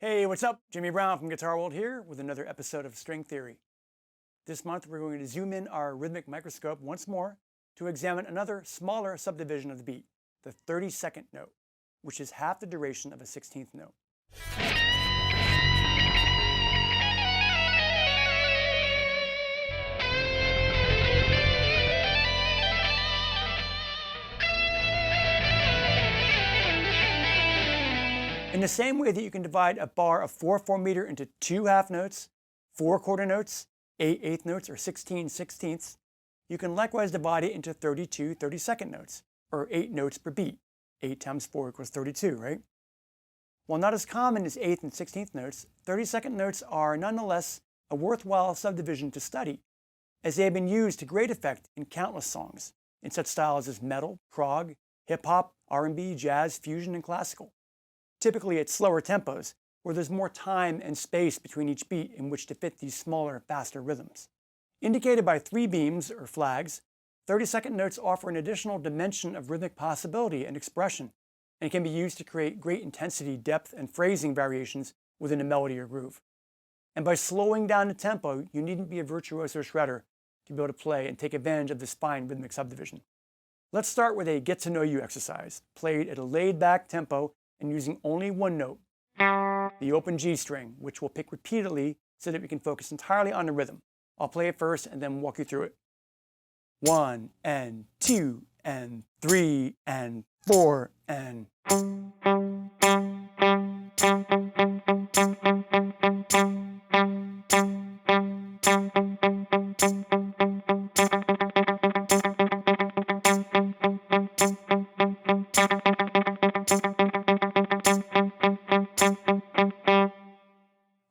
Hey, what's up? Jimmy Brown from Guitar World here with another episode of String Theory. This month we're going to zoom in our rhythmic microscope once more to examine another smaller subdivision of the beat, the 32nd note, which is half the duration of a 16th note. In the same way that you can divide a bar of 4/4 meter into 2 half notes, 4 quarter notes, 8 eighth notes, or 16 sixteenths, you can likewise divide it into 32 32nd notes, or 8 notes per beat. 8 times 4 equals 32, right? While not as common as 8th and 16th notes, 32nd notes are nonetheless a worthwhile subdivision to study, as they have been used to great effect in countless songs, in such styles as metal, prog, hip-hop, R&B, jazz, fusion, and classical. Typically at slower tempos, where there's more time and space between each beat in which to fit these smaller, faster rhythms. Indicated by 3 beams, or flags, 32nd notes offer an additional dimension of rhythmic possibility and expression, and can be used to create great intensity, depth, and phrasing variations within a melody or groove. And by slowing down the tempo, you needn't be a virtuoso shredder to be able to play and take advantage of this fine rhythmic subdivision. Let's start with a get-to-know-you exercise, played at a laid-back tempo and using only one note, the open G string, which we'll pick repeatedly so that we can focus entirely on the rhythm. I'll play it first and then walk you through it. 1 and 2 and 3 and 4 and...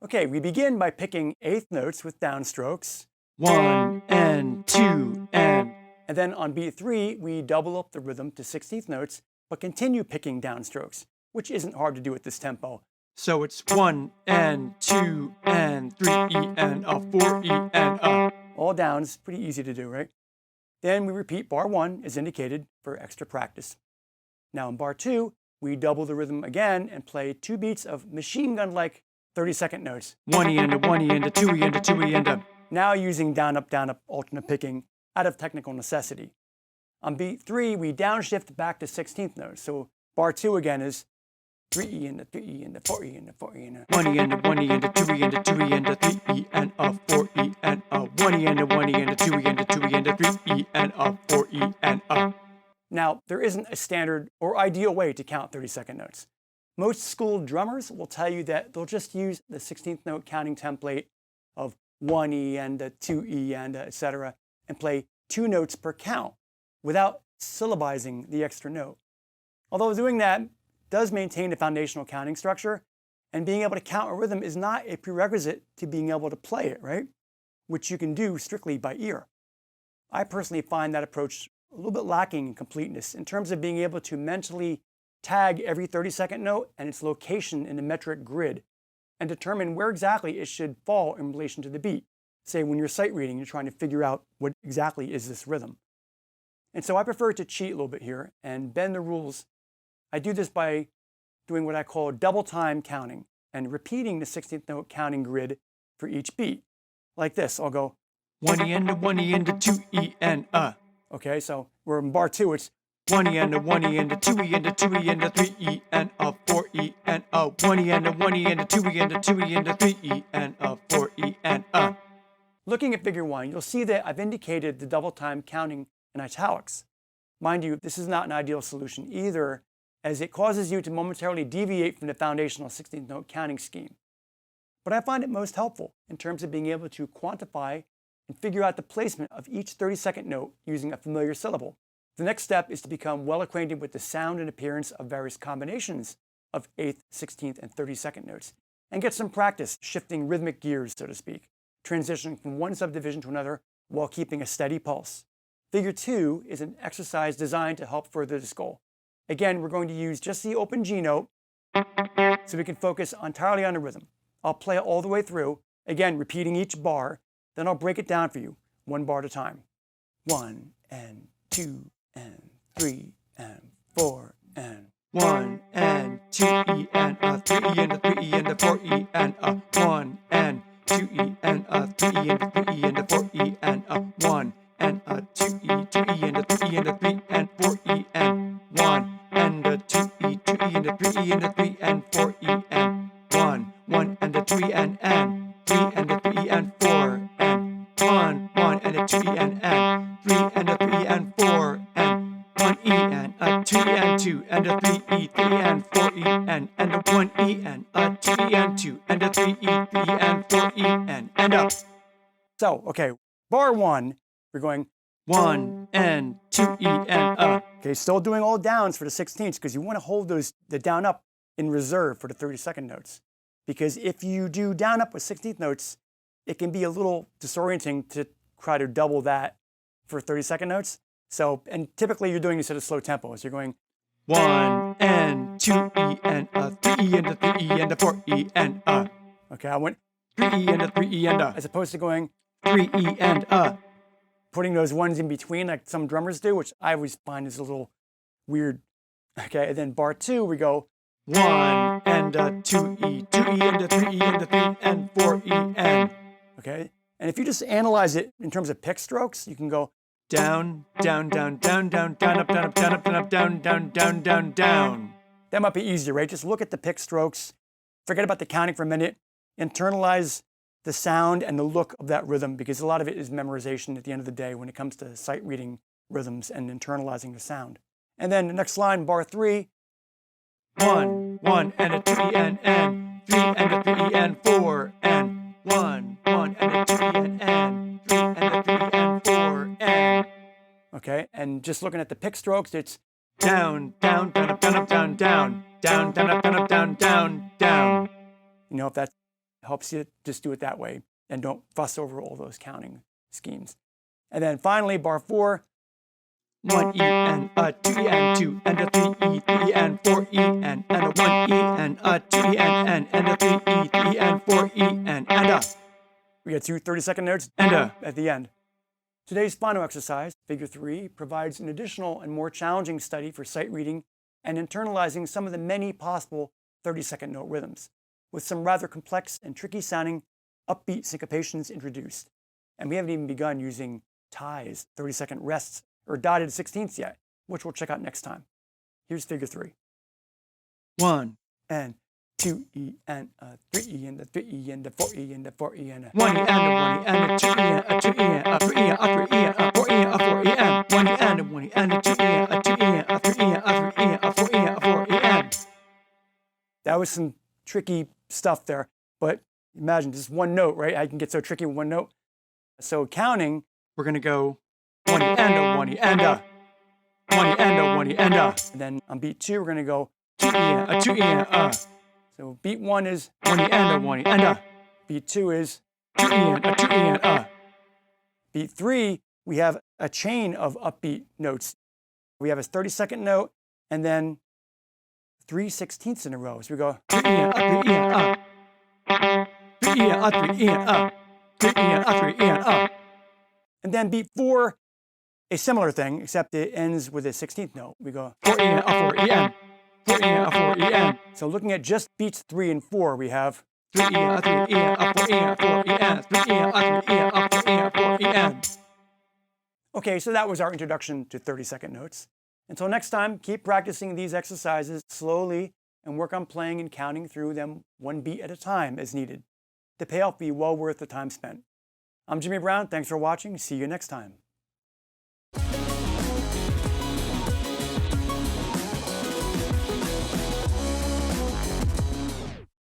Okay, we begin by picking eighth notes with downstrokes, 1 and 2 and then on beat 3, we double up the rhythm to 16th notes, but continue picking downstrokes, which isn't hard to do at this tempo. So it's 1 and 2 and 3 E and a 4 E and a. All downs, pretty easy to do, right? Then we repeat bar 1 as indicated for extra practice. Now in bar 2, we double the rhythm again and play 2 beats of machine gun-like 32nd notes. 1 E and a 1 E and a 2 E and a 2 E and a. Now using down up alternate picking out of technical necessity. On beat 3, we downshift back to 16th notes. So bar 2 again is 3 E and a 3 E and a 4 E and a 4 E and a 1 E and a 1 E and a 2 E and a 2 E and a 3 E and a 4 E and a 1 E and a 1 E and a 2 E and a 2 E and a 3 E and a 4 E and a. Now, there isn't a standard or ideal way to count 32nd notes. Most school drummers will tell you that they'll just use the 16th note counting template of 1 E and a 2 E and a, etc., and play 2 notes per count without syllabizing the extra note. Although doing that does maintain a foundational counting structure, and being able to count a rhythm is not a prerequisite to being able to play it, right? Which you can do strictly by ear. I personally find that approach a little bit lacking in completeness in terms of being able to mentally tag every 32nd note and its location in the metric grid and determine where exactly it should fall in relation to the beat. Say when you're sight reading, you're trying to figure out what exactly is this rhythm. And so I prefer to cheat a little bit here and bend the rules. I do this by doing what I call double time counting and repeating the 16th note counting grid for each beat. Like this, I'll go 1 E and a 1 E and a 2 E and a. Okay, so we're in bar 2, it's 1 E and a 1 E and a 2 E and a 2 E and a 3 E and a 4 E and a 1 E and a 1 E and a 2 E and a 2 E and a 3 E and a 4 E and a. Looking at figure 1, you'll see that I've indicated the double time counting in italics. Mind you, this is not an ideal solution either, as it causes you to momentarily deviate from the foundational 16th note counting scheme. But I find it most helpful in terms of being able to quantify and figure out the placement of each 32nd note using a familiar syllable. The next step is to become well acquainted with the sound and appearance of various combinations of 8th, 16th, and 32nd notes, and get some practice shifting rhythmic gears, so to speak, transitioning from one subdivision to another while keeping a steady pulse. Figure 2 is an exercise designed to help further this goal. Again, we're going to use just the open G note so we can focus entirely on the rhythm. I'll play it all the way through, again repeating each bar, then I'll break it down for you, 1 bar at a time. 1 and 2 and 3 and 4 and 1 and 2 E and a 3 E and a 3 E and a 4 E a 2 E and 2 and a 3 E, 3 and 4 E and up. So, okay, bar 1, we're going 1 and 2 E and up. Okay, still doing all downs for the 16ths because you want to hold the down up in reserve for the 32nd notes. Because if you do down up with 16th notes, it can be a little disorienting to try to double that for 32nd notes. So, and typically you're doing this at a slow tempo. So you're going 1 and 2 E and a 3 E and a 3 E and a 4 E and a. Okay, I went 3 E and a 3 E and a, as opposed to going 3 E and a. Putting those ones in between like some drummers do, which I always find is a little weird. Okay, and then bar 2, we go 1 and a 2 E, 2 E and a 3 E and a 3 and 4 E and. Okay, and if you just analyze it in terms of pick strokes, you can go down, down, down, down, down, down, up, down, up, down, up, down, up, down, down, down, down, down. That might be easier, right? Just look at the pick strokes, forget about the counting for a minute, internalize the sound and the look of that rhythm, because a lot of it is memorization at the end of the day when it comes to sight reading rhythms and internalizing the sound. And then the next line, bar 3, 1, 1 and a 2 E and 3 and a 3 E and 4 and 1, 1 and a 2 E and 3 and a 3 E and 4 and. Okay, and just looking at the pick strokes, it's down, down, down, up, down, up, down, down, down, down, up, down, up, down, down, down. You know, if that helps you, just do it that way and don't fuss over all those counting schemes. And then finally, bar 4, 1 E and a 2 E and 2 and a 3 E, 3 and 4 E and a 1 E and a 2 E and a 3 E, 3 and 4 E and a. We get 2 30-second notes and a at the end. Today's final exercise, figure 3, provides an additional and more challenging study for sight reading and internalizing some of the many possible 30-second note rhythms, with some rather complex and tricky sounding upbeat syncopations introduced. And we haven't even begun using ties, 30-second rests, or dotted 16ths yet, which we'll check out next time. Here's figure 3. 1 and 2 E and a 3 E and a 3 E and a 4 E and a 4 E and a 1 E and a 1 E and a 2 E and a 2 E and a 3 E and a 3 E and a 4 E and a 4 E and 1 E and a 1 E and a 2 E and a 2 E and a 3 E and a 3 E and a 4 E and a 4 E and. That was some tricky stuff there, but imagine just one note, right? I can get so tricky with one note. So counting, we're going to go 1 E and a 1 E and a 1 E and a 1 E and a. And then on beat 2, we're going to go 2 E and a 2 E and a. So beat 1 is 1 E and a 1 E and a. Beat 2 is 2 E and a 2 E and a. Beat 3, we have a chain of upbeat notes. We have a 30-second note and then 3 16ths in a row. So we go 3 E and a 3 E and a. 3 E and a 3 E and a. 3 E and a 3 E and a. And then beat 4, a similar thing, except it ends with a 16th note. We go 4 E and a 4 E and 4 E and a 4 E and. So looking at just beats 3 and 4, we have 3 E and a 3 E and a 4 E and a 4 E and 3 E and a 3 E and a 4 E and a 4 E and. Okay, so that was our introduction to 30-second notes. Until next time, keep practicing these exercises slowly and work on playing and counting through them one beat at a time as needed. The payoff will be well worth the time spent. I'm Jimmy Brown. Thanks for watching. See you next time.